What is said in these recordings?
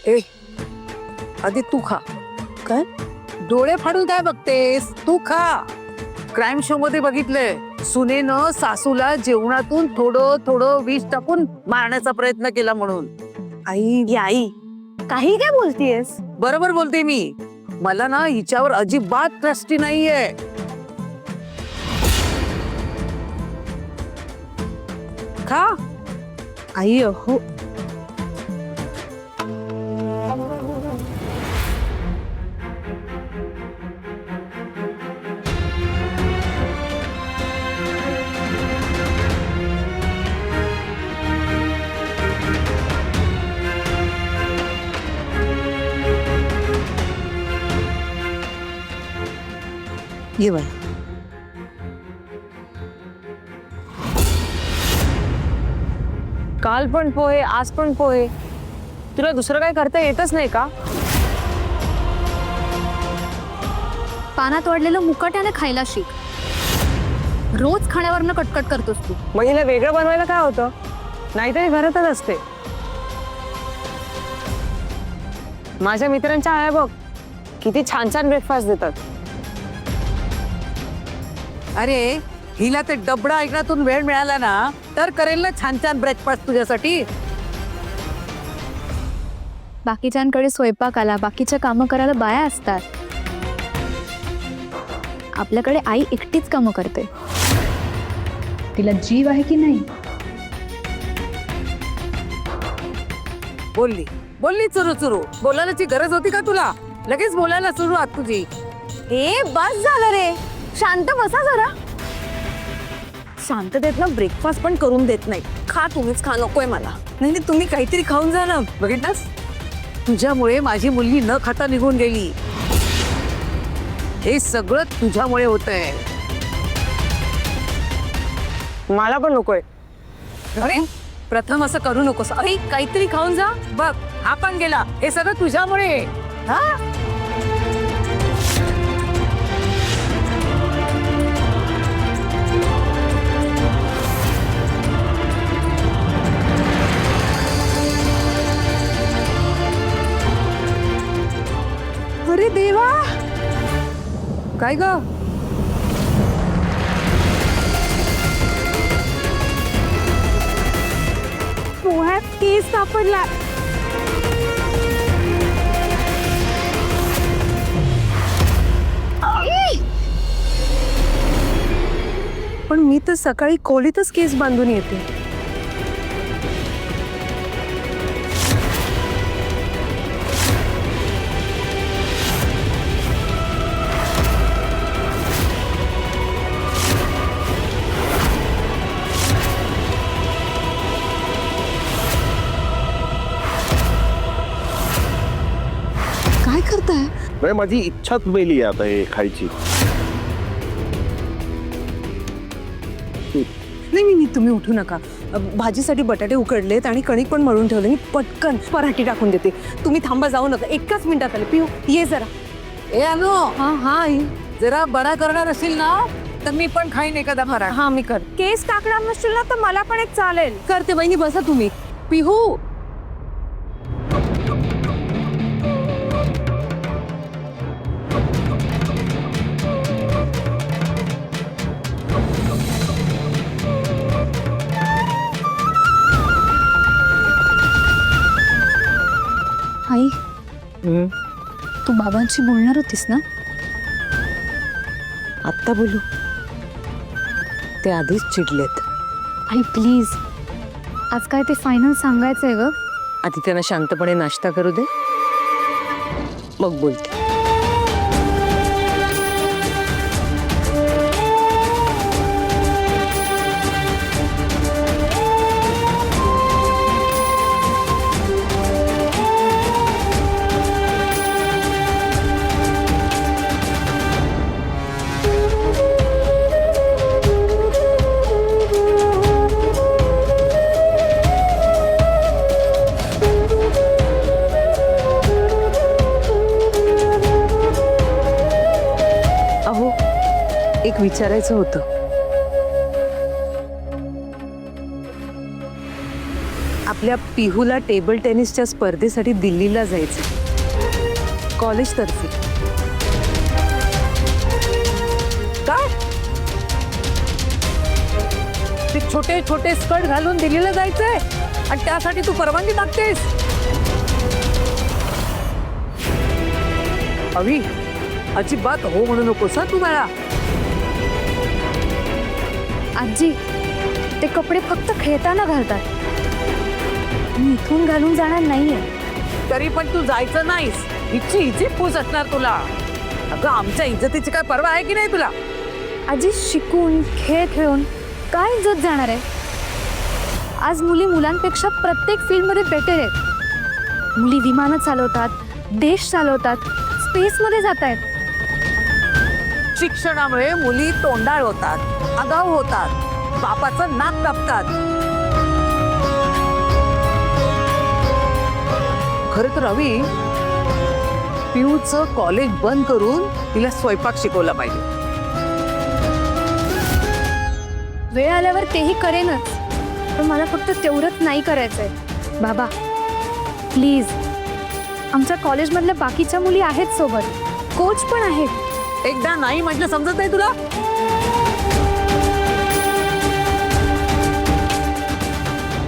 ए आधी तू खा. काय? डोळे फाडून काय बघतेस, तू खा. क्राईम शो मध्ये बघितलंय, सुनेनं सासूला जेवणातून थोडं थोडं विष टाकून मारण्याचा प्रयत्न केला म्हणून. आई काही काय बोलतीयस? बरोबर बोलते मी. मला ना हिच्यावर अजिबात ट्रस्टी नाहीये. खा. आई अहो ये बाई. काल पण पोहे, आज पण पोहे. तुला दुसरं काय करता येतच नाही का? पानात वाढलेलं मुकाट्याने खायला शिक. रोज खाण्यावरनं कटकट करतोस तू. मग हिला वेगळं बनवायला काय होतं? नाहीतरी घरातच असते. माझ्या मित्रांच्या आया बघ किती छान छान ब्रेकफास्ट देतात. अरे हिला ते डबडा ऐकण्यातून वेळ मिळाला ना तर करेल ना छान छान ब्रेकफास्ट तुझ्यासाठी. बाकीच्यांकडे स्वयंपाकाला, बाकीच्या कामं करायला बाया असतात. आपल्याकडे आई एकटीच कामं करते. तिला जीव आहे की नाही? बोलली बोलली चुरू चुरू. बोलायची गरज होती का तुला? लगेच बोलायला सुरुवात तुझी. ए बस झालं रे, शांत बसा जरा. शांततेत ना ब्रेकफास्ट पण करून देत नाही. खा तुम्हीच खा, नकोय मला. नाही नाही तुम्ही काहीतरी खाऊन जा ना. बघितलंस, तुझ्यामुळे माझी मुलगी न खाता निघून गेली. हे सगळं तुझ्यामुळे होतंय. मला पण नकोय. अरे प्रथम असं करू नकोस. अरे काहीतरी खाऊन जा. बघ हा पण गेला. हे सगळं तुझ्यामुळे. हा अरे देवा, काय ग? पोह्यात केस सापडला. पण मी तर सकाळी खोलीतच केस बांधून येते. काय करताय? नाही माझी इच्छाच मेली आता हे खायची. नाही तुम्ही उठू नका. भाजीसाठी बटाटे उकडलेत आणि कणिक पण मळून ठेवले. मी पटकन पराठी टाकून देते. तुम्ही थांबा, जाऊ नका. एकाच मिनिटात आले. पिऊ ये जरा. ए अनु, हा हा आई. जरा बरा करणार असेल ना तर मी पण खाईन एखादा फराळ. हा मी कर. केस टाकणार नसतील ना तर मला पण एक चालेल. करते बहिणी, बसा तुम्ही. पिहू आई, तू बाबांशी बोलणार होतीस ना? आत्ता बोलू? ते आधीच चिडलेत. आई प्लीज, आज काय ते फायनल सांगायचंय ग. आधी त्यांना शांतपणे नाश्ता करू दे, मग बोलते. एक विचारायचं होतं. आपल्या पिहूला टेबल टेनिसच्या स्पर्धेसाठी दिल्लीला जायचं कॉलेज तर्फे. काय ते छोटे छोटे स्कर्ट घालून दिल्लीला जायचंय आणि त्यासाठी तू परवानगी मागतेस? अवी, अजिबात हो म्हणू नकोस हा तू मला. आजी, ते कपडे फक्त खेळताना घालतात. मी इथून घालून जाणार नाहीये. तरी पण तू जायचं नाहीस. हिची हिची फूस असणार तुला. अगं आमच्या इज्जतीची काय परवा आहे की नाही तुला? आजी, शिकून खेळ खेळून काय इज्जत जाणार आहे? आज मुली मुलांपेक्षा प्रत्येक फील्डमध्ये बेटर आहेत. मुली विमानं चालवतात, देश चालवतात, स्पेसमध्ये जात आहेत. शिक्षणामुळे मुली तोंडाळ होतात, आगाऊ होतात, बापाचं नाक कापतात. खरं तर रवी, पिऊचं कॉलेज बंद करून तिला स्वयंपाक शिकवला पाहिजे. वेळ आल्यावर तेही करेनच, पण मला फक्त तेवढंच नाही करायचंय. बाबा प्लीज, आमच्या कॉलेजमधल्या बाकीच्या मुली आहेत सोबत, कोच पण आहेत. एकदा नाही म्हटलं समजत नाही तुला?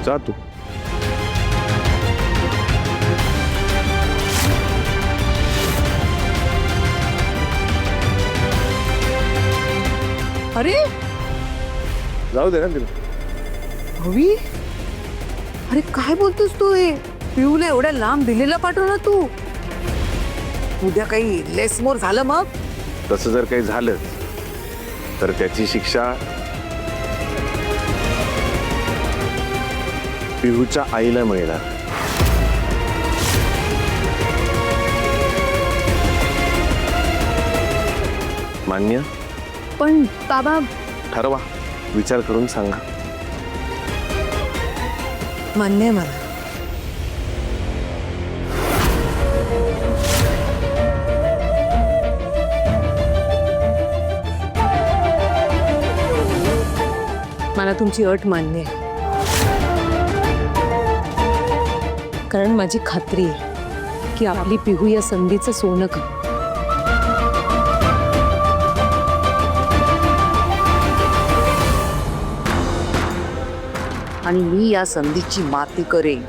जा तू. अरे जाऊ दे ना तिला. हवी, अरे काय बोलतोस तू? हे पिऊला एवढ्या लांब दिल्लीला पाठवलं तू? उद्या काही लेस मोर झालं मग? तसं जर काही झालं तर त्याची शिक्षा पिहूच्या आईला मिळणार. मान्य? पण बाबा, ठरवा, विचार करून सांगा. मान्य आहे मला. मला तुमची अट मान्य आहे, कारण माझी खात्री आहे की आपली पिहू या संधीचं सोनं कर. आणि मी या संधीची माती करेन.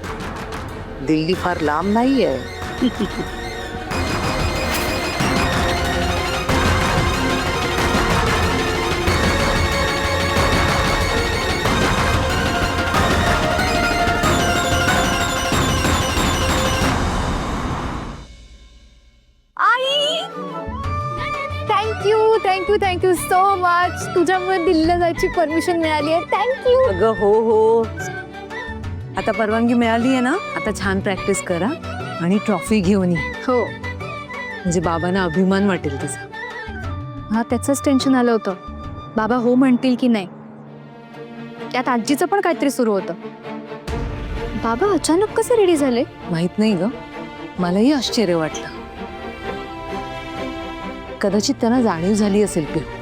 दिल्ली फार लांब नाहीये. आई, थँक्यू सो मच. तुझ्यामुळे दिल्लीला जायची परमिशन मिळाली आहे. थँक्यू. अगं हो हो, आता परवानगी मिळाली आहे ना, आता छान प्रॅक्टिस करा आणि ट्रॉफी घेऊन ये. हो, म्हणजे बाबांना अभिमान वाटेल तिचा. हा त्याचंच टेन्शन आलं होतं, बाबा हो म्हणतील की नाही. त्यात आजीचं पण काहीतरी सुरू होतं. बाबा अचानक कसे रेडी झाले? माहित नाही ग, मलाही आश्चर्य वाटलं. कदाचित त्यांना जाणीव झाली असेल पिहू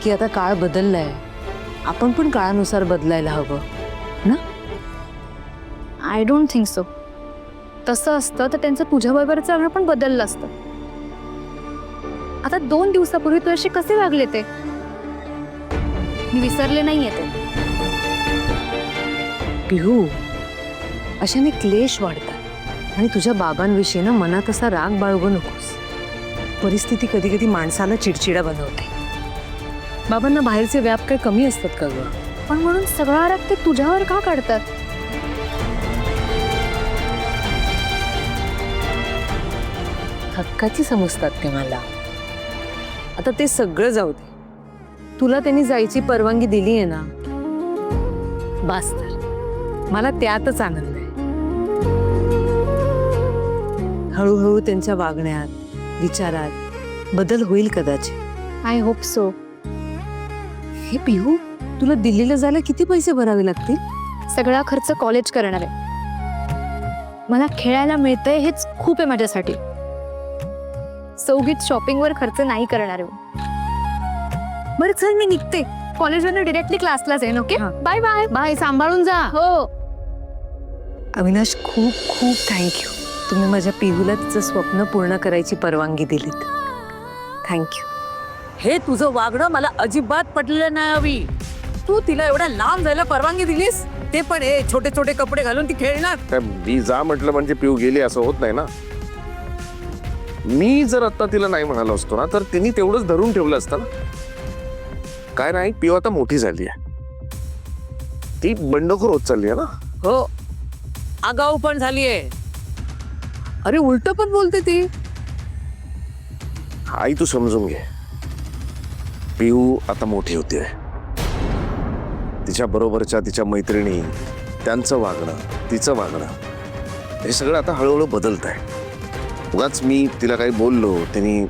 की आता काळ बदललाय, आपण पण काळानुसार बदलायला हवं ना. I don't think so. तसं असतं तर त्यांचं तुझ्याबरोबरचं वागणं पण बदललं असतं. आता 2 दिवसापूर्वी तुझ्याशी कसे वागले ते मी विसरले नाहीये ते. पिहू, अशाने क्लेश वाढतात आणि तुझ्या बाबांविषयी ना मनात असा राग बाळगू नकोस. परिस्थिती कधी कधी माणसाला चिडचिडा बनवते. बाबांना बाहेरचे व्याप काही कमी असतात का ग? पण म्हणून सगळा राग ते तुझ्यावर का काढतात? हक्काची समजतात ते मला. आता ते सगळं जाऊ दे, तुला त्यांनी जायची परवानगी दिली आहे ना, बास तर. मला त्यातच आनंद आहे. हळूहळू त्यांच्या वागण्यात, विचारात बदल होईल कदाचित. I hope so. हे पिहू, तुला दिल्लीला जायला किती पैसे भरावे लागतील? सगळा खर्च कॉलेज करणार आहे. मला खेळायला मिळतंय हेच खूप आहे माझ्यासाठी. सौगीत शॉपिंगवर खर्च नाही करणार आहे. बरं चल, मी निघते. कॉलेजवरनं डिरेक्टली क्लासला जाईन. ओके, हा. Bye bye. बाय, सांभाळून जा. हो. अविनाश, खूप खूप थँक्यू. तुम्ही माझ्या पिहूला तिचं स्वप्न पूर्ण करायची परवानगी दिलीत. थँक्यू. हे तुझं वागणं मला अजिबात पटलेलं नाही अवी. तू तिला एवढ्या लांब जायला परवानगी दिलीस, ते पण हे छोटे छोटे कपडे घालून ती खेळणार. काय मी जा म्हटलं म्हणजे पिऊ गेली असं होत नाही ना. मी जर आता तिला नाही म्हणालो असतो ना तर तिने तेवढंच धरून ठेवलं असतं ना. काय नाही, पिऊ आता मोठी झाली आहे, ती बंडखोर होत चालली आहे ना. हो, आगाऊ पण झालीये. अरे उलट पण बोलते ती. आई तू समजून घे, पिऊ आता मोठी होते. तिच्या बरोबरच्या तिच्या मैत्रिणी, त्यांचं वागणं, तिचं वागणं, हे सगळं आता हळूहळू बदलत आहे. उगाच मी तिला काही बोललो, तिने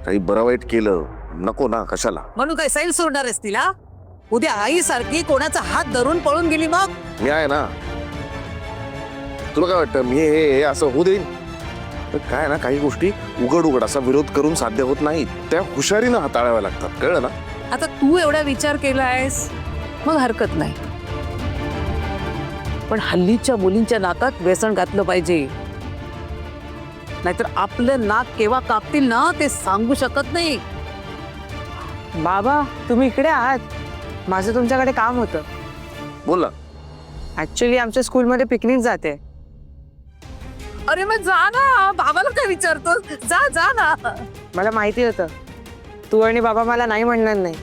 काही बरं वाईट केलं, नको ना, कशाला. म्हणून काय सैल सोडणार आहेस तिला? उद्या आई सारखी कोणाचा हात धरून पळून गेली मग? मी आहे ना. तुला काय वाटतं मी हे असं होऊ देईन? पण काय ना, काही गोष्टी उघड उघड असा विरोध करून साध्य होत नाहीत, त्या हुशारीनं हाताळाव्या लागतात, कळलं ना. आता तू एवढा विचार केलायस मग हरकत नाही, पण हल्लीच्या मुलींच्या नाकात व्यसन घातलं पाहिजे, नाहीतर आपलं नाक केव्हा कापतील ना ते सांगू शकत नाही. बाबा, तुम्ही इकडे आहात? माझं तुमच्याकडे काम होतं. बोल ना. ऍक्च्युली आमच्या स्कूलमध्ये पिकनिक जाते. अरे मग जा ना, बाबाला काय विचारतो? जा जा ना. मला माहिती होतं तू आणि बाबा मला नाही म्हणणार नाही.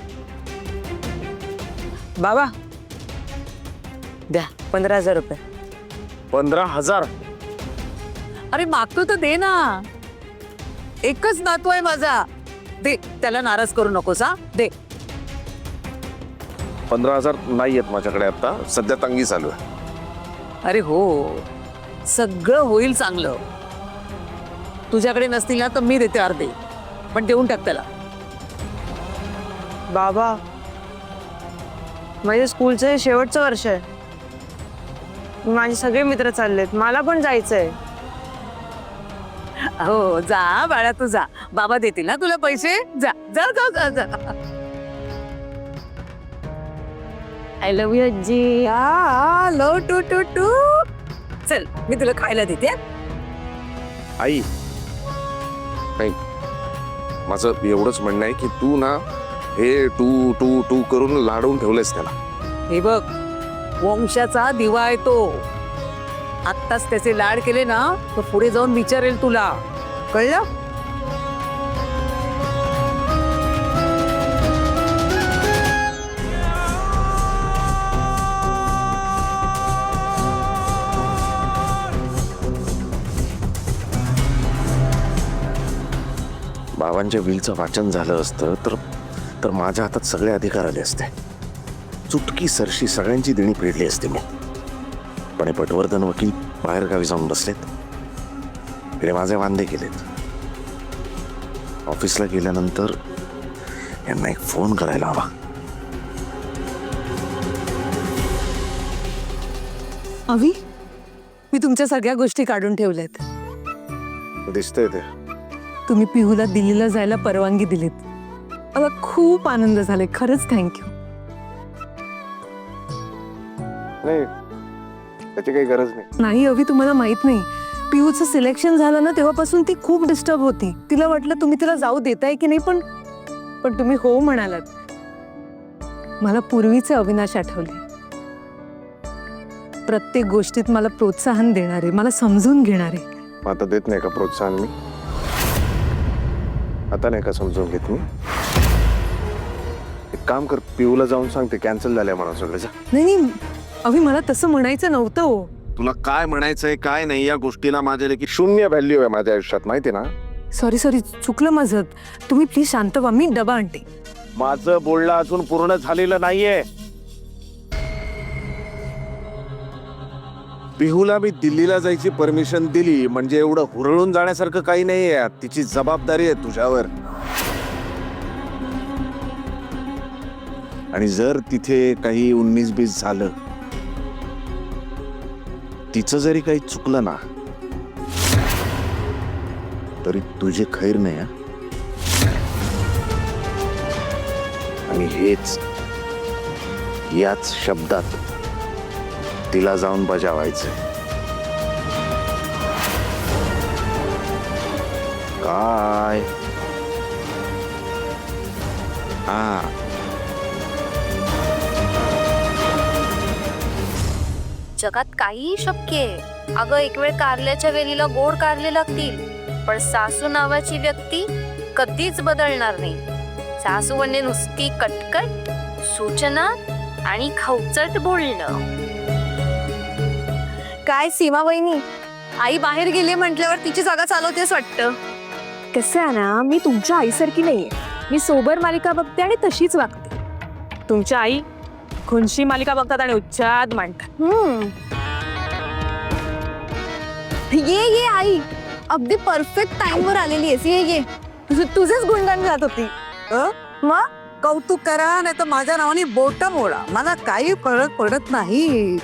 बाबा द्या 15,000 रुपये. 15,000? अरे मागतो तर दे ना, एकच नातू आहे माझा, दे. त्याला नाराज करू नकोस हा, दे. 15,000 नाही आहेत माझ्याकडे आता, सध्या तंगी चालू आहे. अरे हो, सगळं होईल चांगलं. तुझ्याकडे नसतील ना तर मी देते अर्धे, पण देऊन टाक त्याला. बाबा, माझ्या स्कूलचं हे शेवटचं वर्ष आहे. माझे सगळे मित्र चाललेत, मला पण जायचंय. हो जा बाळा, तू जा, बाबा देतील ना तुला पैसे. जा जा जा जा जा. आय लव्ह यू आजी. लो टू टू टू. चल मी तुला खायला देते. आई नाही, माझं एवढंच म्हणणं आहे की तू ना हे टू टू टू करून लाडवून ठेवलंयस त्याला. हे बघ, वंशाचा दिवा आहे तो. आत्ताच त्याचे लाड केले ना तर पुढे जाऊन विचारेल तुला, कळलं? बाबांच्या विलचं वाचन झालं असतं तर माझ्या हातात सगळे अधिकार आले असते. चुटकी सरशी सगळ्यांची देणी फेडली असते मी. पण हे पटवर्धन वकील बाहेरगावी जाऊन बसलेत, तिने माझे वांदे केलेत. ऑफिसला गेल्यानंतर यांना एक फोन करायला हवा. अवी, मी तुमच्या सगळ्या गोष्टी काढून ठेवल्यात. दिसतंय ते. तुम्ही पिहूला दिल्लीला जायला परवानगी दिलीत, मला खूप आनंद झालाय. खरंच थँक्यू. नाही, त्याची काही गरज नाही. नाही अवी, तुम्हाला माहित नाही, पिहूचं सिलेक्शन झालं ना तेव्हापासून ती खूप डिस्टर्ब होती. तिला वाटलं तुम्ही तिला जाऊ देताय की नाही, पण तुम्ही हो म्हणालात. मला पूर्वीचे अविनाश आठवले. प्रत्येक गोष्टीत मला प्रोत्साहन देणारे, मला समजून घेणारे. आता देत नाही का प्रोत्साहन मी? आता नाही का समजून घेत मी? एक काम कर, पिऊला जाऊन सांगते कॅन्सल झालंय म्हणा सगळं. जा. नाही अवी, मला तसं म्हणायचं नव्हतं हो. तुला काय म्हणायचंय काय नाही या गोष्टीला माझ्या की शून्य व्हॅल्यू आहे माझ्या आयुष्यात, माहिती ना. सॉरी चुकलं माझं. तुम्ही प्लीज शांत व्हा, मी डबा आणते. माझं बोलणं अजून पूर्ण झालेलं नाहीये. पिहूला मी दिल्लीला जायची परमिशन दिली म्हणजे एवढं हुरळून जाण्यासारखं काही नाहीये. तिची जबाबदारी आहे तुझ्यावर. आणि जर तिथे काही 19-20 झालं, तिचं जरी काही चुकलं ना तरी तुझे खैर नाही. आणि याच शब्दात तिला जाऊन बजावायचं. काय हा जगात काहीही शक्य आहे. अगं एक वेळ कारल्याच्या वेलीला गोड कारले लागतील, पण सासू नावाची व्यक्ती कधीच बदलणार नाही. सासू म्हणजे नुसती कटकट सूचना आणि खवचट बोलणं. काय सीमा वहिनी, आई बाहेर गेली म्हटल्यावर तिची जागा चालवतेस वाटतं. कसं आहे ना, मी तुमच्या आईसारखी नाहीये. मी सोबर मालिका बघते आणि तशीच वागते. तुमच्या आई खुनशी मालिका बघतात आणि उच्चाद मांडतात. ये आई, अगदी परफेक्ट टाइमवर आलेली आहेस. ये तुझेच गुणगान जात होती. मग कौतुक करा नाही तर माझ्या नावाने बोट मोडा, मला काही फरक पडत नाही.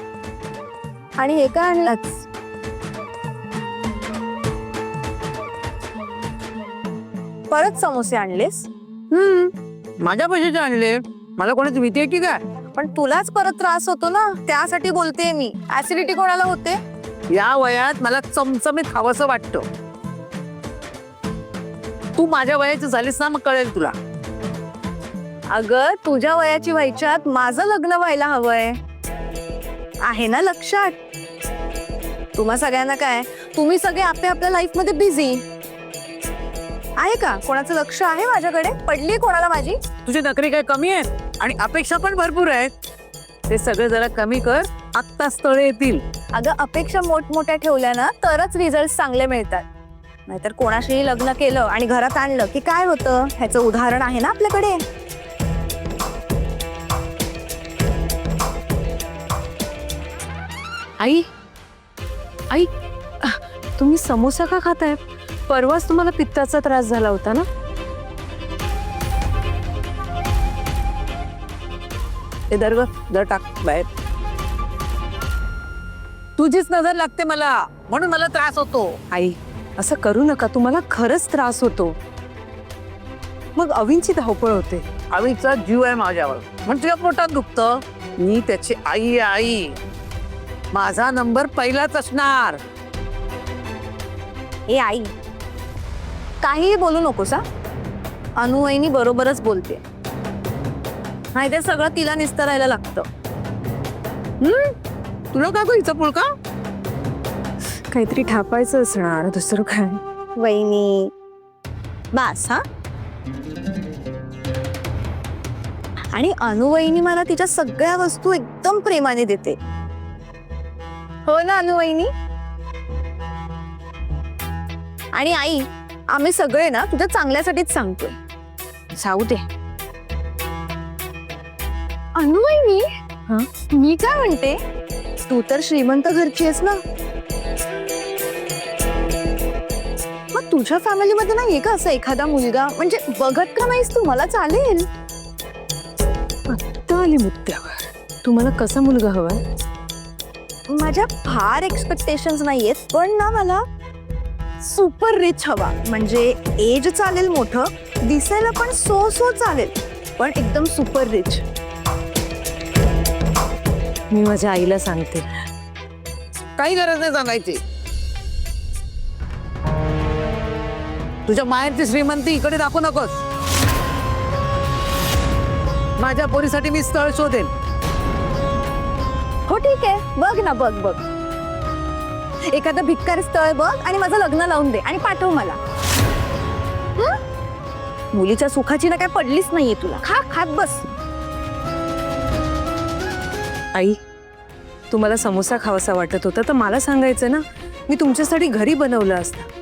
आणि हे काय आणलंच? परत समोसे आणलेस? माझ्या पैशाचे आणले, मला कोणाची भीती आहे की काय? पण तुलाच परत त्रास होतो ना, त्यासाठी बोलते मी. ऍसिडिटी कोणाला होते? या वयात मला चमचमीत खावंसं वाटतं. तू माझ्या वयाची झालीस ना, मग कळेल तुला. अगं तुझ्या वयाची व्हायच्यात माझं लग्न व्हायला हवंय, आहे ना लक्षात? तुम्हा सगळ्यांना काय, तुम्ही सगळे आपल्या आपल्या लाईफ मध्ये बिझी आहे का? कोणाचं लक्ष आहे माझ्याकडे? पडली कोणाला माझी? तुझी नोकरी काय कमी आहे आणि अपेक्षा पण भरपूर आहेत. ते सगळं जरा कमी कर, आत्ता स्थळ येतील. अगं अपेक्षा मोठमोठ्या ठेवल्या ना तरच रिझल्ट चांगले मिळतात. नाहीतर कोणाशीही लग्न केलं आणि घरात आणलं की काय होतं, ह्याचं उदाहरण आहे ना आपल्याकडे. आई आई तुम्ही समोसा का खाताय? परवाच तुम्हाला पित्ताचा त्रास झाला होता ना? ते दर टाक बाहेर. तुझीच नजर लागते मला, म्हणून मला त्रास होतो. आई असं करू नका, तुम्हाला खरंच त्रास होतो. मग अविनची धावपळ होते. आईचा जीव आहे माझ्यावर, म्हणजे तुझ्या पोटात दुखतं. मी त्याची आई आई, माझा नंबर पहिलाच असणार. ए आई, काहीही बोलू नकोस हा. अनुवहिनी बरोबरच बोलते. नाही ते सगळं तिला निस्तरायला लागतं. तुला का गं हिचा पुळका? काहीतरी ठापायचं असणार, दुसरं काय. वहिनी बास हा. आणि अनुवहिनी मला तिच्या सगळ्या वस्तू एकदम प्रेमाने देते. हो ना अनुवहिनी? आणि आई, आम्ही सगळे ना तुझ्या चांगल्यासाठीच सांगतोय. जाऊ दे. अनुवहिनी, हा? मी काय म्हणते, तू तर श्रीमंत घरची आहेस ना, मग तुझ्या फॅमिलीमध्ये नाहीये का असं एखादा मुलगा? म्हणजे बघत का नाहीस तू? मला चालेल. आत्ता आली मुद्द्यावर. तुम्हाला कसा मुलगा हवाय? माझ्या फार एक्सपेक्टेशन्स नाहीयेत, पण ना मला सुपर रिच हवा. म्हणजे एज चालेल मोठं, दिसायला पण सो चालेल, पण एकदम सुपर रिच. मी माझ्या आईला सांगते. काही गरज नाही सांगायची. तुझ्या माहेरची श्रीमंती इकडे दाखवू नकोस. माझ्या पोरीसाठी मी स्थळ शोधेन. हो ठीक आहे, बघ ना, बघ एखादं भिक्कारी स्थळ बघ आणि माझं लग्न लावून दे आणि पाठव मला. मुलीच्या सुखाची ना काय पडलीच नाहीये तुला. खात बस. आई तुम्हाला समोसा खावासा वाटत होता तर मला सांगायचं ना, मी तुमच्यासाठी घरी बनवलं असतं.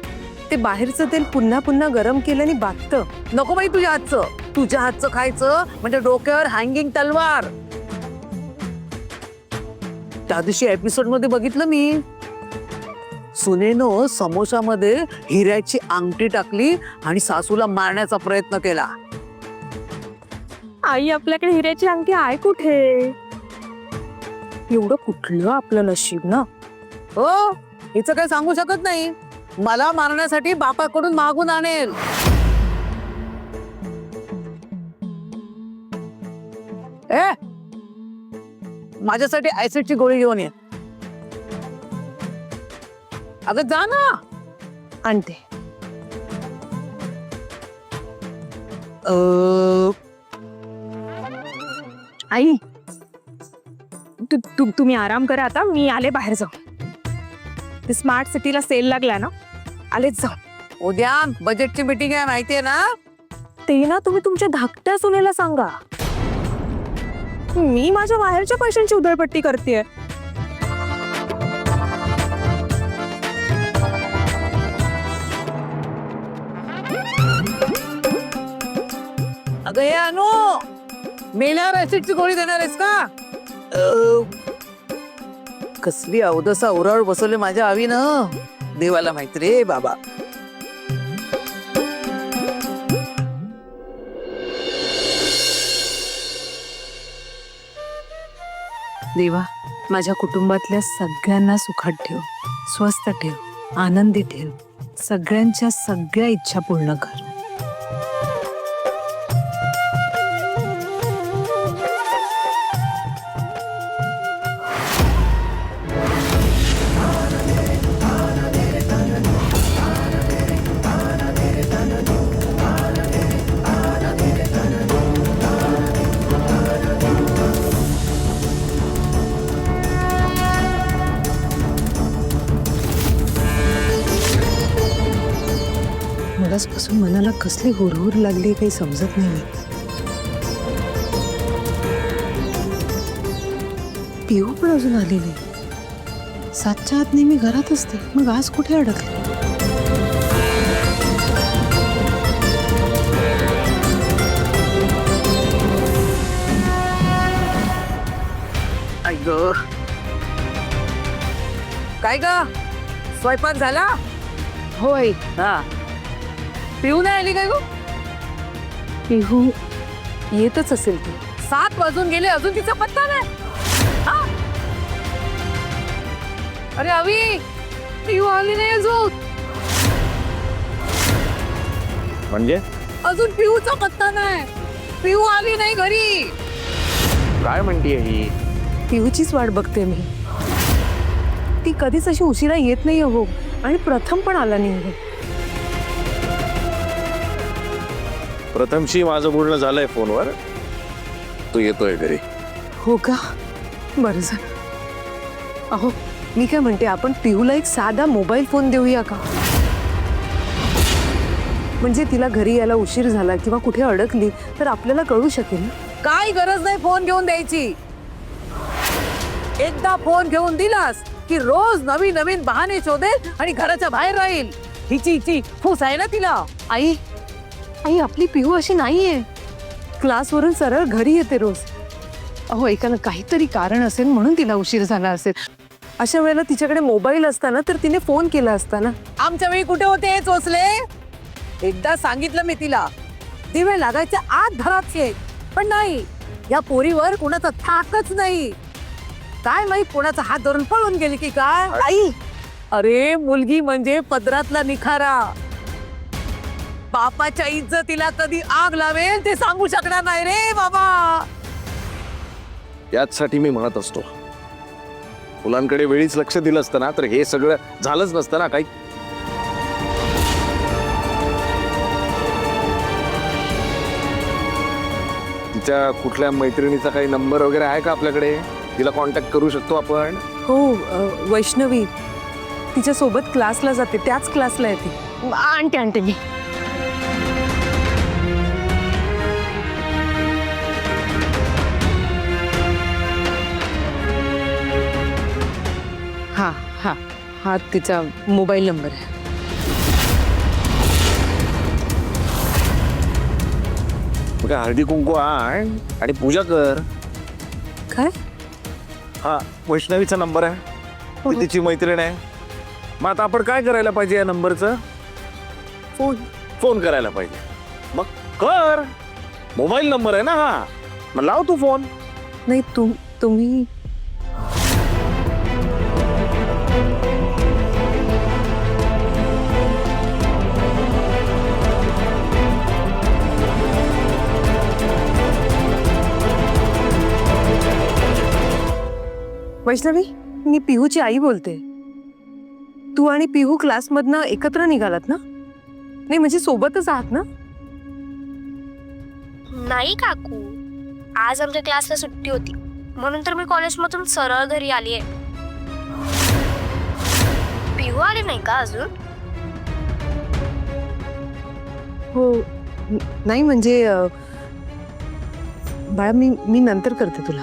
ते बाहेरचं तेल पुन्हा पुन्हा गरम केलं आणि बाततं. नको बाई तुझ्या हातचं. तुझ्या हातचं खायचं म्हणजे डोक्यावर हँगिंग तलवार. त्या दिवशी एपिसोड मध्ये बघितलं मी, सुनेनं समोसामध्ये हिऱ्याची अंगठी टाकली आणि सासूला मारण्याचा प्रयत्न केला. आई, आपल्याकडे हिऱ्याची अंगठी आहे कुठे? एवढं कुठलं आपलं नशीब ना. हो, हिचं काही सांगू शकत नाही. मला मारण्यासाठी बापाकडून मागून आणेल. ए, माझ्यासाठी ऍसिडची गोळी घेऊन ये. अगं जा ना. आणते. आई तुम्ही आराम करा आता, मी आले बाहेर जाऊ. ते स्मार्ट सिटीला सेल लागला ना, आलेच जाऊ. उद्या बजेटची मीटिंग आहे माहितीये ना. ते ना तुम्ही तुमच्या धाकट्या सुनेला सांगा. मी माझ्या बाहेरच्या पैशांची उधळपट्टी करतेय. अगं हे अनु, मेल्यावर ऍसिडची गोळी देणार आहेस का? कसली अवदसा उराळ बसवले माझ्या आवीनं, देवाला माहित रे बाबा. देवा, माझ्या कुटुंबातल्या सगळ्यांना सुखात ठेव, स्वस्थ ठेव, आनंदी ठेव, सगळ्यांच्या सगळ्या इच्छा पूर्ण कर. मगाचपासून मनाला कसली हुरहुर लागली काही समजत नाही. पिऊ पण अजून आली नाही. 7च्या आत नेहमी घरात असते, मग आज कुठे अडकले? आई ग, काय ग, स्वयंपाक झाला? होय. हा. पिऊ नाही आली काय गो? पिहू येतच असेल ती. 7 वाजून गेले, अजून तिचा पत्ता नाही. हा? अरे अवी, पिऊ आली नाही अजून. म्हणजे अजून पिऊचा पत्ता नाही. पिऊ आली नाही घरी. काय म्हणतीये ही? पिहूचीच वाट बघते मी. ती कधीच अशी उशिरा येत नाही हो, आणि प्रथम पण आला नाही हो. प्रथमशी माझं बोलणं झालंय फोनवर, तू येतोय घरी. हो का? बरं झालं. अहो, मी काय म्हणते, आपण पिहूला एक साधा मोबाईल फोन देऊया का? म्हणजे तिला घरी यायला उशीर झाला किंवा कुठे अडकली तर आपल्याला कळू शकेल. काय गरज नाही फोन घेऊन द्यायची. एकदा फोन घेऊन दिलास की रोज नवीन नवीन बहाणे शोधेल आणि घराच्या बाहेर राहील. हिची फूस आहे ना तिला. आई, आई आपली पिहू अशी नाहीये. क्लासवरून सरळ घरी येते रोज. अहो, एकानं काहीतरी कारण असेल म्हणून तिला उशीर झाला असेल. अशा वेळेला तिच्याकडे मोबाईल असताना तर तिने फोन केला असता ना. आमच्या वेळी कुठे होते हे चोचले? एकदा सांगितलं मी तिला, दिवे लागायच्या आत घरात ये. पण नाही, या पोरीवर कोणाचा थाकच नाही. काय माहित कोणाचा हात धरून पळून गेली की काय. आई, अरे मुलगी म्हणजे पदरातला निखारा. बापाच्या इज्जतीला कधी आग लावेल ते सांगू शकणार नाही रे बाबा. याचसाठी मी म्हणत असतो, मुलांकडे वेळीच लक्ष दिलं असतं ना तर हे सगळं झालंच नसतं ना काही. तिच्या कुठल्या मैत्रिणीचा काही नंबर वगैरे आहे का आपल्याकडे? तिला कॉन्टॅक्ट करू शकतो आपण. हो, वैष्णवी तिच्या सोबत क्लासला जाते, त्याच क्लासला येते. आणते मी. हा हा हा तिचा मोबाईल नंबर आहे. मग हळदी कुंकू आण आणि पूजा कर. काय? हा वैष्णवीचा नंबर आहे, ती तिची मैत्रीण आहे. मग आता आपण काय करायला पाहिजे या नंबरचं? फोन करायला पाहिजे. मग कर, मोबाईल नंबर आहे ना हा, मग लाव तू फोन. नाही, तुम्ही वैष्णवी, मी पिहूची आई बोलते. तू आणि पिहू क्लासमधनं एकत्र निघालात ना? नाही म्हणजे सोबतच आहात ना? नाही काकू, आज आमच्या क्लासला सुट्टी होती म्हणून तर मी कॉलेजमधून सरळ घरी आली आहे. पिहू आली नाही का अजून? हो नाही म्हणजे बाळा मी नंतर करते तुला.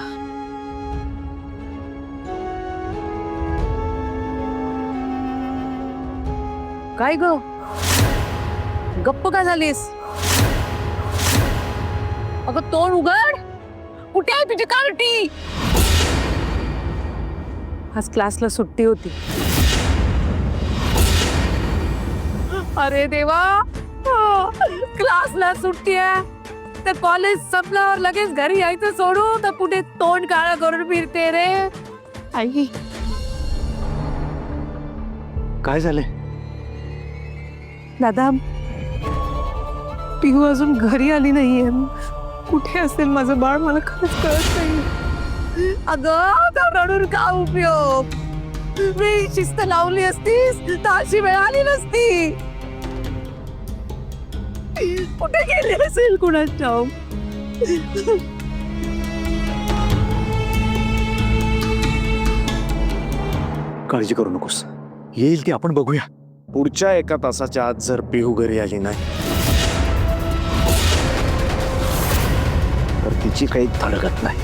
काय ग गप्प का झालीस? अगं तोंड उघड, कुठे आहे तुझी कार्टी? आज क्लासला सुट्टी होती. अरे देवा, क्लासला सुट्टी आहे तर कॉलेज संपल्यावर लगेच घरी यायचं सोडू तर कुठे तोंड काळा करून फिरते रे. आई काय झालंय? दादा, पिहू अजून घरी आली नाहीये. कुठे असेल माझं बाळ मला खरंच कळत नाही. अगं आता रडून का उपयोग? मी शिस्त लावली असतीस तर अशी वेळ आली नसती. कुठे गेली असेल कुणाच ठाऊक. काळजी करू नकोस, येईल ती, आपण बघूया. पुढच्या 1 तासाच्या आत जर पिहू घरी आली नाही तर तिची काही धडगत नाही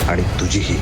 आणि तुझीही.